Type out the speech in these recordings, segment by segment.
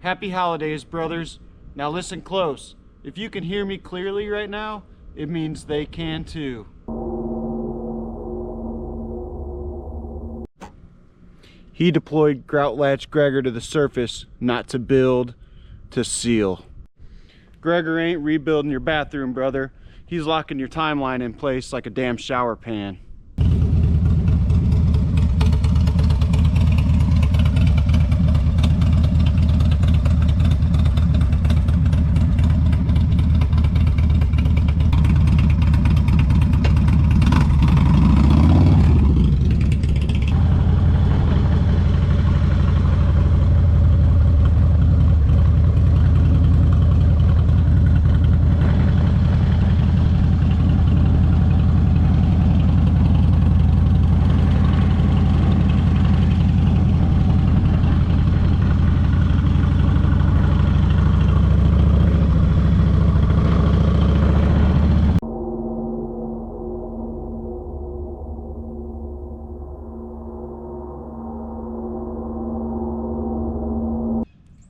Happy holidays, brothers. Now listen close. If you can hear me clearly right now, it means they can too. He deployed Groutlatch Gregor to the surface, not to build, to seal. Gregor ain't rebuilding your bathroom, brother. He's locking your timeline in place like a damn shower pan.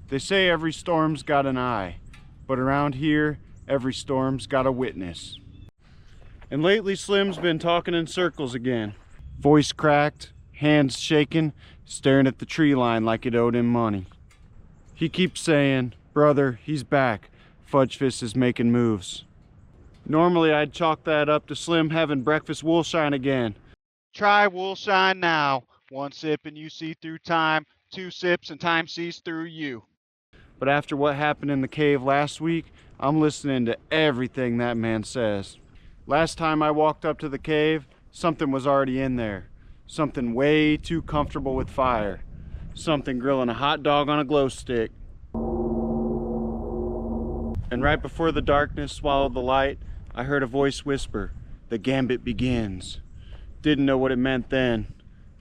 They say every storm's got an eye, but around here, every storm's got a witness. And lately Slim's been talking in circles again. Voice cracked, hands shaking, staring at the tree line like it owed him money. He keeps saying, "Brother, he's back. Fudgefist is making moves." Normally I'd chalk that up to Slim having breakfast woolshine again. Try woolshine now. 1 sip and you see through time. 2 sips and time sees through you. But after what happened in the cave last week, I'm listening to everything that man says. Last time I walked up to the cave, something was already in there. Something way too comfortable with fire. Something grilling a hot dog on a glow stick. And right before the darkness swallowed the light, I heard a voice whisper, "The Gambit begins." Didn't know what it meant then.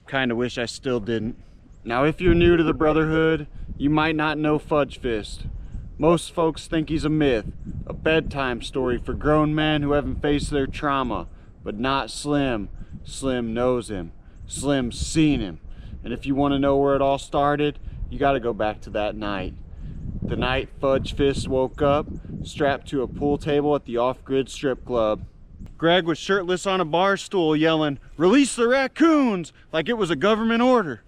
Kinda wish I still didn't. Now if you're new to the Brotherhood, you might not know Fudgefist. Most folks think he's a myth, a bedtime story for grown men who haven't faced their trauma, but not Slim. Slim knows him. Slim's seen him. And if you want to know where it all started, you gotta go back to that night. The night Fudgefist woke up, strapped to a pool table at the off-grid strip club. Greg was shirtless on a bar stool yelling, "Release the raccoons!" like it was a government order.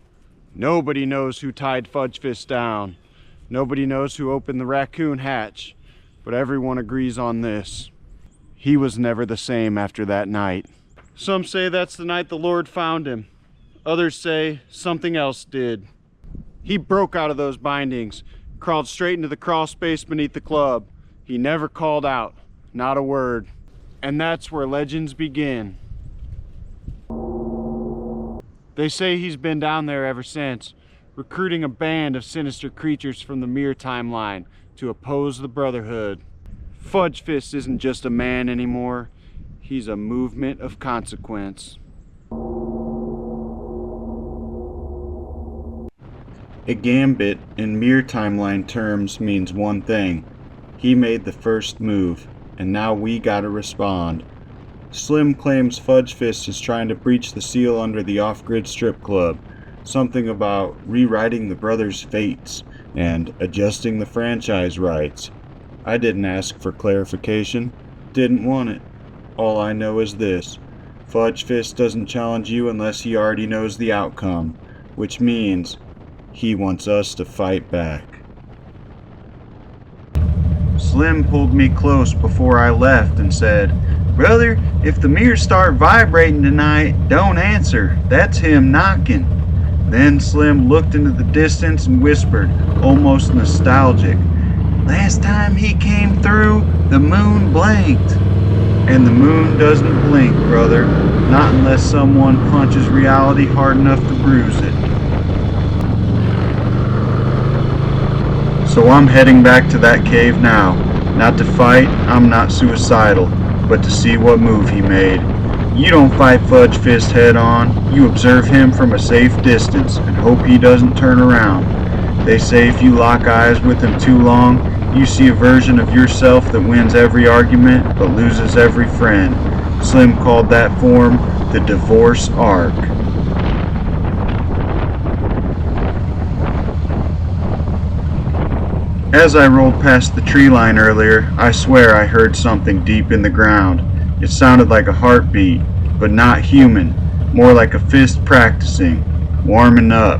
Nobody knows who tied Fudgefist down. Nobody knows who opened the raccoon hatch. But everyone agrees on this. He was never the same after that night. Some say that's the night the Lord found him. Others say something else did. He broke out of those bindings, crawled straight into the crawl space beneath the club. He never called out, not a word. And that's where legends begin. They say he's been down there ever since, recruiting a band of sinister creatures from the mirror timeline to oppose the Brotherhood. Fudgefist isn't just a man anymore, he's a movement of consequence. A Gambit in mirror timeline terms means one thing. He made the first move, and now we gotta respond. Slim claims Fudgefist is trying to breach the seal under the off-grid strip club. Something about rewriting the brothers' fates and adjusting the franchise rights. I didn't ask for clarification. Didn't want it. All I know is this. Fudgefist doesn't challenge you unless he already knows the outcome, which means he wants us to fight back. Slim pulled me close before I left and said, "Brother, if the mirrors start vibrating tonight, don't answer. That's him knocking." Then Slim looked into the distance and whispered, almost nostalgic, "Last time he came through, the moon blinked." And the moon doesn't blink, brother. Not unless someone punches reality hard enough to bruise it. So I'm heading back to that cave now. Not to fight, I'm not suicidal, but to see what move he made. You don't fight Fudgefist head on, you observe him from a safe distance and hope he doesn't turn around. They say if you lock eyes with him too long, you see a version of yourself that wins every argument but loses every friend. Slim called that form the divorce arc. As I rolled past the tree line earlier, I swear I heard something deep in the ground. It sounded like a heartbeat, but not human, more like a fist practicing, warming up.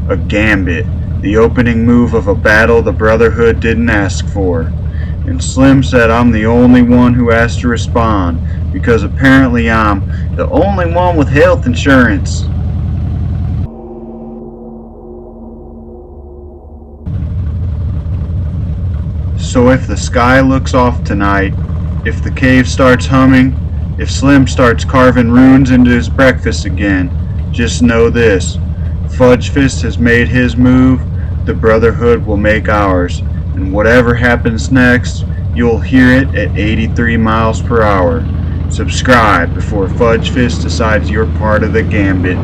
A gambit, the opening move of a battle the Brotherhood didn't ask for. And Slim said I'm the only one who has to respond, because apparently I'm the only one with health insurance. So if the sky looks off tonight, if the cave starts humming, if Slim starts carving runes into his breakfast again, just know this: Fudgefist has made his move, the Brotherhood will make ours, and whatever happens next, you'll hear it at 83 miles per hour. Subscribe before Fudgefist decides you're part of the Gambit.